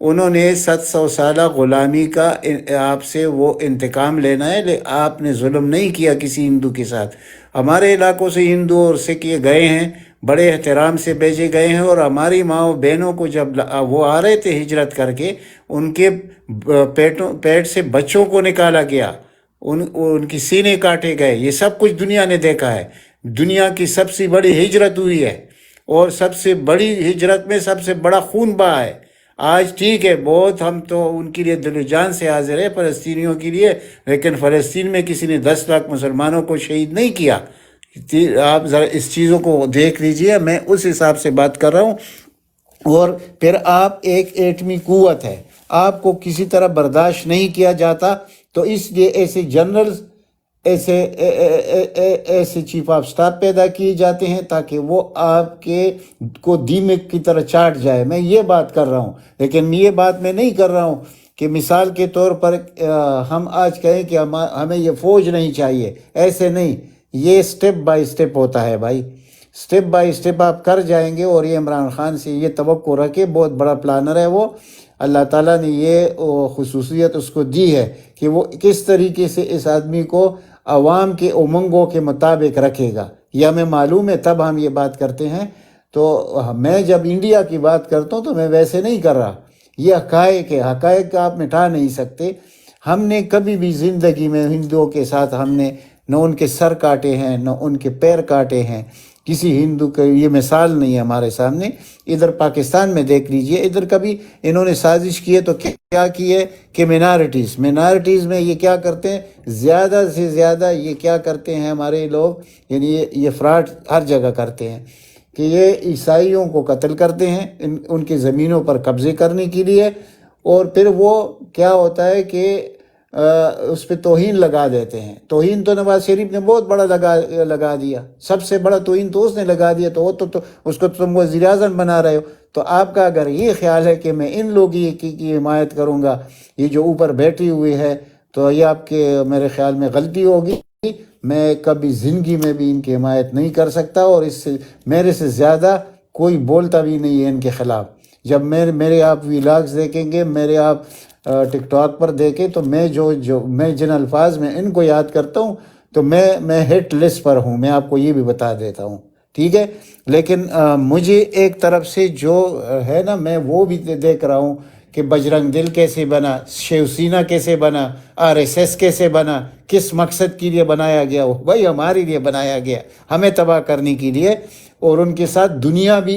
انہوں نے 700 سالہ غلامی کا آپ سے وہ انتقام لینا ہے، آپ نے ظلم نہیں کیا کسی ہندو کے ساتھ۔ ہمارے علاقوں سے ہندو اور سکھ یہ گئے ہیں، بڑے احترام سے بھیجے گئے ہیں، اور ہماری ماؤں بہنوں کو جب وہ آ رہے تھے ہجرت کر کے، ان کے پیٹ سے بچوں کو نکالا گیا، ان کی سینے کاٹے گئے، یہ سب کچھ دنیا نے دیکھا ہے۔ دنیا کی سب سے بڑی ہجرت ہوئی ہے، اور سب سے بڑی ہجرت میں سب سے بڑا خون بہا ہے۔ آج ٹھیک ہے، بہت ہم تو ان کے لیے دل و جان سے حاضر ہے فلسطینیوں کے لیے، لیکن فلسطین میں کسی نے 10 لاکھ مسلمانوں کو شہید نہیں کیا۔ آپ ذرا اس چیزوں کو دیکھ لیجئے، میں اس حساب سے بات کر رہا ہوں۔ اور پھر آپ ایک ایٹمی قوت ہے، آپ کو کسی طرح برداشت نہیں کیا جاتا، تو اس لیے ایسے جنرلز، ایسے چیف آف سٹاف پیدا کیے جاتے ہیں تاکہ وہ آپ کو دیمک کی طرح چاٹ جائے۔ میں یہ بات کر رہا ہوں، لیکن یہ بات میں نہیں کر رہا ہوں کہ مثال کے طور پر ہم آج کہیں کہ ہمیں یہ فوج نہیں چاہیے، ایسے نہیں، یہ سٹیپ بائی سٹیپ ہوتا ہے بھائی، سٹیپ بائی سٹیپ آپ کر جائیں گے۔ اور یہ عمران خان سے یہ توقع رکھے، بہت بڑا پلانر ہے وہ، اللہ تعالیٰ نے یہ خصوصیت اس کو دی ہے کہ وہ کس طریقے سے اس آدمی کو عوام کے امنگوں کے مطابق رکھے گا، یہ ہمیں معلوم ہے، تب ہم یہ بات کرتے ہیں۔ تو میں جب انڈیا کی بات کرتا ہوں تو میں ویسے نہیں کر رہا، یہ حقائق ہے، حقائق آپ مٹا نہیں سکتے۔ ہم نے کبھی بھی زندگی میں ہندوؤں کے ساتھ ہم نے نہ ان کے سر کاٹے ہیں نہ ان کے پیر کاٹے ہیں، کسی ہندو کا یہ مثال نہیں ہے ہمارے سامنے۔ ادھر پاکستان میں دیکھ لیجئے، ادھر کبھی انہوں نے سازش کی ہے تو کیا کی ہے کہ مینارٹیز میں یہ کیا کرتے ہیں، زیادہ سے زیادہ یہ کیا کرتے ہیں ہمارے لوگ، یعنی یہ فراڈ ہر جگہ کرتے ہیں کہ یہ عیسائیوں کو قتل کرتے ہیں ان کی زمینوں پر قبضے کرنے کے لیے، اور پھر وہ کیا ہوتا ہے کہ اس پہ توہین لگا دیتے ہیں۔ توہین تو نواز شریف نے بہت بڑا لگا دیا، سب سے بڑا توہین تو اس نے لگا دیا، تو وہ تو اس کو تم وزیر اعظم بنا رہے ہو۔ تو آپ کا اگر یہ خیال ہے کہ میں ان لوگوں کی حمایت کروں گا، یہ جو اوپر بیٹھی ہوئی ہے، تو یہ آپ کے میرے خیال میں غلطی ہوگی۔ میں کبھی زندگی میں بھی ان کی حمایت نہیں کر سکتا، اور اس سے میرے سے زیادہ کوئی بولتا بھی نہیں ہے ان کے خلاف۔ جب میرے آپ ویلاگز دیکھیں گے، میرے آپ ٹک ٹاک پر دیکھیں، تو میں میں جن الفاظ میں ان کو یاد کرتا ہوں تو میں ہٹ لسٹ پر ہوں، میں آپ کو یہ بھی بتا دیتا ہوں، ٹھیک ہے۔ لیکن مجھے ایک طرف سے جو ہے نا، میں وہ بھی دیکھ رہا ہوں کہ بجرنگ دل کیسے بنا، شیو سینا کیسے بنا، RSS کیسے بنا، کس مقصد کے لیے بنایا گیا، وہ بھائی ہمارے لیے بنایا گیا، ہمیں تباہ کرنے کے لیے، اور ان کے ساتھ دنیا بھی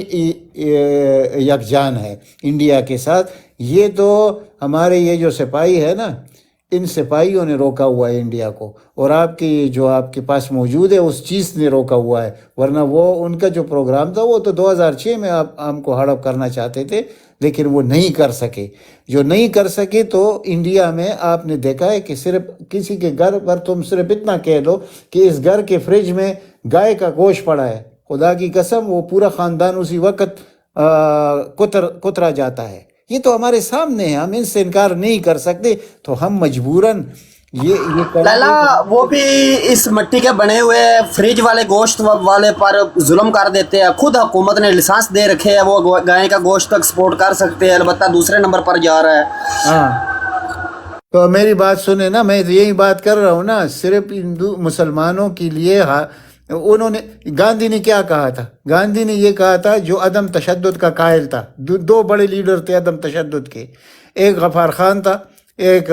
یکجان ہے انڈیا کے ساتھ۔ یہ تو ہمارے یہ جو سپاہی ہے نا، ان سپاہیوں نے روکا ہوا ہے انڈیا کو، اور آپ کی جو آپ کے پاس موجود ہے اس چیز نے روکا ہوا ہے، ورنہ وہ ان کا جو پروگرام تھا وہ تو 2006 میں آپ ہم کو ہڑپ کرنا چاہتے تھے، لیکن وہ نہیں کر سکے۔ جو نہیں کر سکے تو انڈیا میں آپ نے دیکھا ہے کہ صرف کسی کے گھر پر تم صرف اتنا کہہ دو کہ اس گھر کے فریج میں گائے کا گوشت پڑا ہے، خدا کی قسم وہ پورا خاندان اسی وقت کترا جاتا ہے۔ یہ تو ہمارے سامنے ہے، ہم ان سے انکار نہیں کر سکتے، تو ہم مجبوراً یہ لالا وہ بھی اس مٹی کے بنے ہوئے فریج والے گوشت والے پر ظلم کر دیتے ہیں۔ خود حکومت نے لسانس دے رکھے ہیں، وہ گائے کا گوشت ایکسپورٹ کر سکتے ہیں، البتہ دوسرے نمبر پر جا رہا ہے۔ ہاں تو میری بات سنیں نا، میں یہی بات کر رہا ہوں نا، صرف ہندو مسلمانوں کے لیے انہوں نے، گاندھی نے کیا کہا تھا؟ گاندھی نے یہ کہا تھا، جو عدم تشدد کا قائل تھا، دو بڑے لیڈر تھے عدم تشدد کے، ایک غفار خان تھا، ایک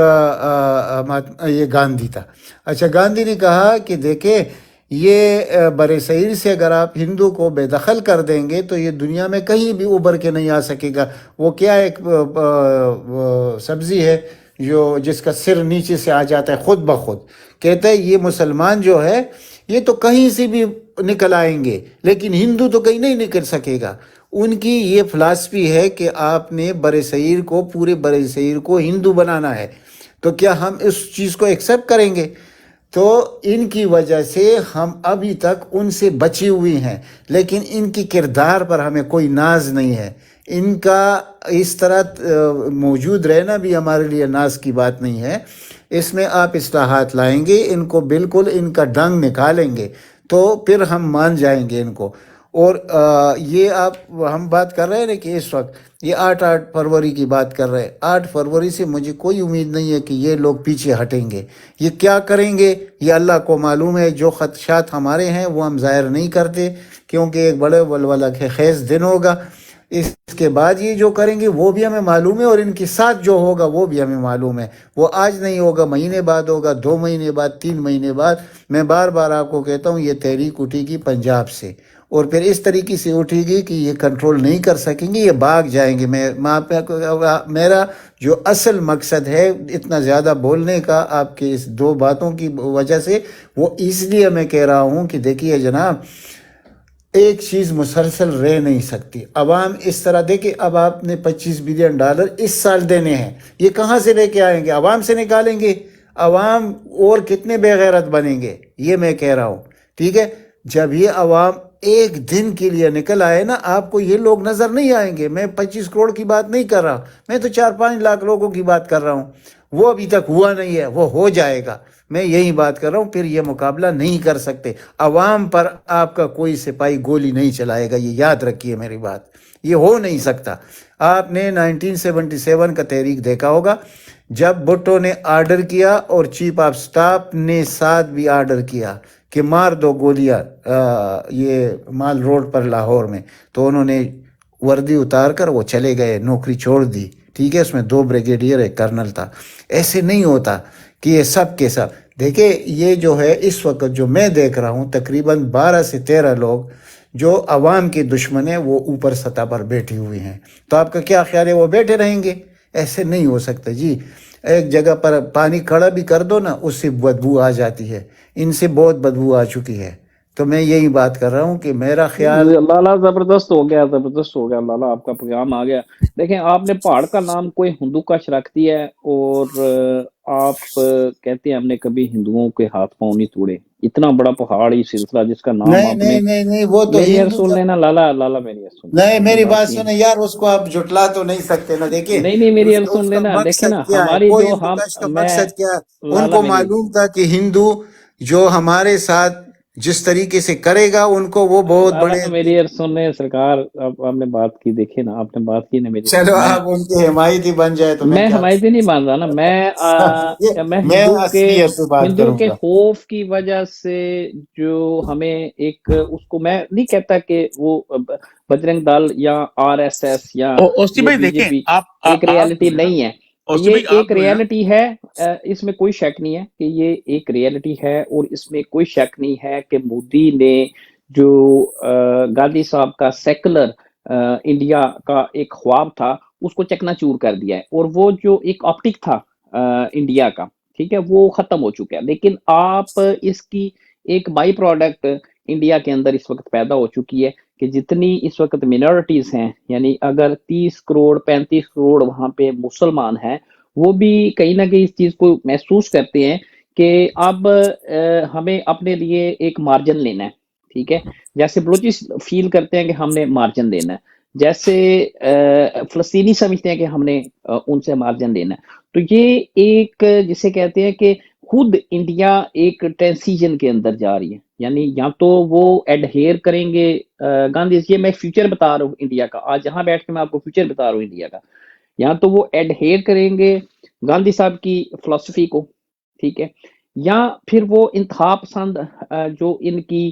یہ گاندھی تھا۔ اچھا، گاندھی نے کہا کہ دیکھیں یہ بر صغیر سے اگر آپ ہندو کو بے دخل کر دیں گے تو یہ دنیا میں کہیں بھی ابھر کے نہیں آ سکے گا۔ وہ کیا ایک سبزی ہے جس کا سر نیچے سے آ جاتا ہے خود بخود، کہتا ہے یہ مسلمان جو ہے یہ تو کہیں سے بھی نکل آئیں گے، لیکن ہندو تو کہیں نہیں نکل سکے گا۔ ان کی یہ فلسفی ہے کہ آپ نے بر صغیر کو، پورے بر صغیر کو ہندو بنانا ہے، تو کیا ہم اس چیز کو ایکسیپٹ کریں گے؟ تو ان کی وجہ سے ہم ابھی تک ان سے بچے ہوئے ہیں، لیکن ان کی کردار پر ہمیں کوئی ناز نہیں ہے۔ ان کا اس طرح موجود رہنا بھی ہمارے لیے ناز کی بات نہیں ہے۔ اس میں آپ اصلاحات لائیں گے، ان کو بالکل ان کا ڈنگ نکالیں گے تو پھر ہم مان جائیں گے ان کو۔ اور یہ آپ ہم بات کر رہے ہیں نا کہ اس وقت یہ 8 فروری کی بات کر رہے ہیں. 8 فروری سے مجھے کوئی امید نہیں ہے کہ یہ لوگ پیچھے ہٹیں گے. یہ کیا کریں گے یہ اللہ کو معلوم ہے. جو خدشات ہمارے ہیں وہ ہم ظاہر نہیں کرتے کیونکہ ایک بڑے ولولہ خیز دن ہوگا. اس کے بعد یہ جو کریں گے وہ بھی ہمیں معلوم ہے، اور ان کے ساتھ جو ہوگا وہ بھی ہمیں معلوم ہے. وہ آج نہیں ہوگا، مہینے بعد ہوگا، 2 مہینے بعد، 3 مہینے بعد. میں بار بار آپ کو کہتا ہوں یہ تحریک اٹھے گی پنجاب سے، اور پھر اس طریقے سے اٹھے گی کہ یہ کنٹرول نہیں کر سکیں گے، یہ بھاگ جائیں گے. میرا جو اصل مقصد ہے اتنا زیادہ بولنے کا آپ کے اس 2 باتوں کی وجہ سے، وہ اس لیے میں کہہ رہا ہوں کہ دیکھیے جناب، ایک چیز مسلسل رہ نہیں سکتی. عوام اس طرح دیکھیں، اب آپ نے $25 بلین اس سال دینے ہیں، یہ کہاں سے لے کے آئیں گے؟ عوام سے نکالیں گے. عوام اور کتنے بے غیرت بنیں گے یہ میں کہہ رہا ہوں. ٹھیک ہے، جب یہ عوام ایک دن کے لیے نکل آئے نا، آپ کو یہ لوگ نظر نہیں آئیں گے. میں 25 کروڑ کی بات نہیں کر رہا، میں تو 4-5 لاکھ لوگوں کی بات کر رہا ہوں. وہ ابھی تک ہوا نہیں ہے، وہ ہو جائے گا. میں یہی بات کر رہا ہوں. پھر یہ مقابلہ نہیں کر سکتے. عوام پر آپ کا کوئی سپاہی گولی نہیں چلائے گا، یہ یاد رکھیے میری بات. یہ ہو نہیں سکتا. آپ نے 1977 کا تحریک دیکھا ہوگا، جب بھٹو نے آرڈر کیا اور چیف آف سٹاف نے ساتھ بھی آرڈر کیا کہ مار دو گولیاں یہ مال روڈ پر لاہور میں، تو انہوں نے وردی اتار کر وہ چلے گئے، نوکری چھوڑ دی. ٹھیک ہے، اس میں 2 بریگیڈیئر ایک کرنل تھا. ایسے نہیں ہوتا کہ یہ سب کے سب. دیکھیں یہ جو ہے اس وقت جو میں دیکھ رہا ہوں، تقریباً 12 سے 13 لوگ جو عوام کے دشمن ہیں وہ اوپر سطح پر بیٹھے ہوئے ہیں. تو آپ کا کیا خیال ہے وہ بیٹھے رہیں گے؟ ایسے نہیں ہو سکتا جی. ایک جگہ پر پانی کھڑا بھی کر دو نا، اس سے بدبو آ جاتی ہے. ان سے بہت بدبو آ چکی ہے. تو میں یہی بات کر رہا ہوں کہ میرا خیال لالا زبردست ہو گیا، زبردست ہو گیا لالا، آپ کا پیغام آ گیا. دیکھیں آپ نے پہاڑ کا نام کوئی ہندو کش رکھ دیا ہے، اور آپ کہتے ہیں ہم نے کبھی ہندوؤں کے ہاتھ پاؤں نہیں توڑے. اتنا بڑا پہاڑی سلسلہ جس کا نام آپ نے، نہیں وہ تو میری ہندو سن لینا لالا، میری سن نہیں، لینا، میری بات یہ ہے. سنیں یار، اس کو آپ جھٹلا تو نہیں سکتے نا. دیکھیں نہیں میری اس سن کا لینا. دیکھیں نا مقصد کیا ہے، ہماری کوئی جو ہندو کش کا میں مقصد کیا ہے. ان لالا کو میری، معلوم تھا کہ ہندو جو ہمارے ساتھ جس طریقے سے کرے گا ان کو وہ بہت لالا بڑے. میری سن لیں سرکار. آپ نے بات کی، دیکھیں نا آپ نے بات کی نا میری. چلو آپ ان کے حمایتی بن جائے تو میں میں کیا حمایتی نہیں مان رہا نا. میں اصلیت پہ بات ہندو کروں کے گا. خوف کی وجہ سے جو ہمیں ایک، اس کو میں نہیں کہتا کہ وہ بجرنگ دل یا RSS یا اوسی یہ بھائی بی جے دیکھیں، پی آپ ایک آپ ریالٹی جو ہے نا، نہیں ہے. اوسی یہ بھائی آپ ایک جو ہے نا، ریالٹی ہے، اس میں کوئی شک نہیں ہے کہ یہ ایک ریالٹی ہے. اور اس میں کوئی شک نہیں ہے کہ مودی نے جو گاندھی صاحب کا سیکولر انڈیا کا ایک خواب تھا اس کو چکنا چور کر دیا ہے. اور وہ جو ایک آپٹک تھا انڈیا کا، ٹھیک ہے، وہ ختم ہو چکا ہے. لیکن آپ اس کی ایک بائی پروڈکٹ انڈیا کے اندر اس وقت پیدا ہو چکی ہے کہ جتنی اس وقت منورٹیز ہیں، یعنی اگر 30 کروڑ 35 کروڑ وہاں پہ مسلمان ہیں، وہ بھی کہیں نہ کہیں اس چیز کو محسوس کرتے ہیں کہ اب ہمیں اپنے لیے ایک مارجن لینا ہے. ٹھیک ہے، جیسے بلوچی فیل کرتے ہیں کہ ہم نے مارجن لینا ہے، جیسے فلسطینی سمجھتے ہیں کہ ہم نے ان سے مارجن لینا ہے. تو یہ ایک جسے کہتے ہیں کہ خود انڈیا ایک ٹرانزیشن کے اندر جا رہی ہے. یعنی یا تو وہ ایڈہیر کریں گے گاندھی، یہ میں فیوچر بتا رہا ہوں انڈیا کا، آج یہاں بیٹھ کے میں آپ کو فیوچر بتا رہا ہوں انڈیا کا. یا تو وہ ایڈہیر کریں گے گاندھی صاحب کی فلسفی کو، ٹھیک ہے، یا پھر وہ انتہا پسند جو ان کی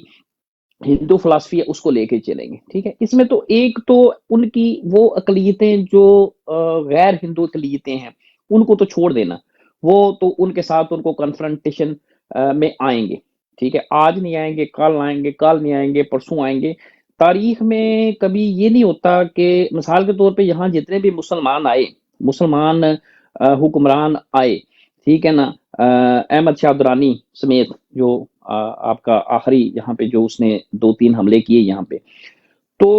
ہندو فلسفی ہے اس کو لے کے چلیں گے. ٹھیک ہے، اس میں تو ایک تو ان کی وہ اقلیتیں جو غیر ہندو اقلیتیں ہیں ان کو تو چھوڑ دینا، وہ تو ان کے ساتھ ان کو کنفرنٹیشن میں آئیں گے. ٹھیک ہے، آج نہیں آئیں گے، کل آئیں گے، کل نہیں آئیں گے، پرسوں آئیں گے. تاریخ میں کبھی یہ نہیں ہوتا کہ مثال کے طور پہ یہاں جتنے بھی مسلمان آئے، مسلمان حکمران آئے، ٹھیک ہے نا، احمد شاہ درانی سمیت، جو آپ کا آخری یہاں پہ جو اس نے 2-3 حملے کیے یہاں پہ، تو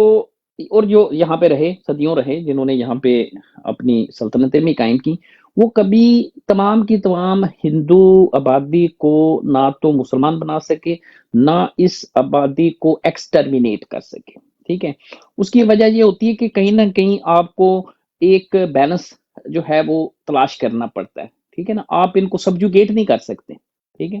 اور جو یہاں پہ رہے صدیوں رہے، جنہوں نے یہاں پہ اپنی سلطنتیں بھی قائم کی، وہ کبھی تمام کی تمام ہندو آبادی کو نہ تو مسلمان بنا سکے، نہ اس آبادی کو ایکسٹرمینیٹ کر سکے. ٹھیک ہے، اس کی وجہ یہ ہوتی ہے کہ کہیں نہ کہیں آپ کو ایک بیلنس جو ہے وہ تلاش کرنا پڑتا ہے. ٹھیک ہے نا، آپ ان کو سبجوگیٹ نہیں کر سکتے. ٹھیک ہے،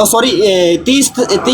30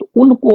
تو ان کو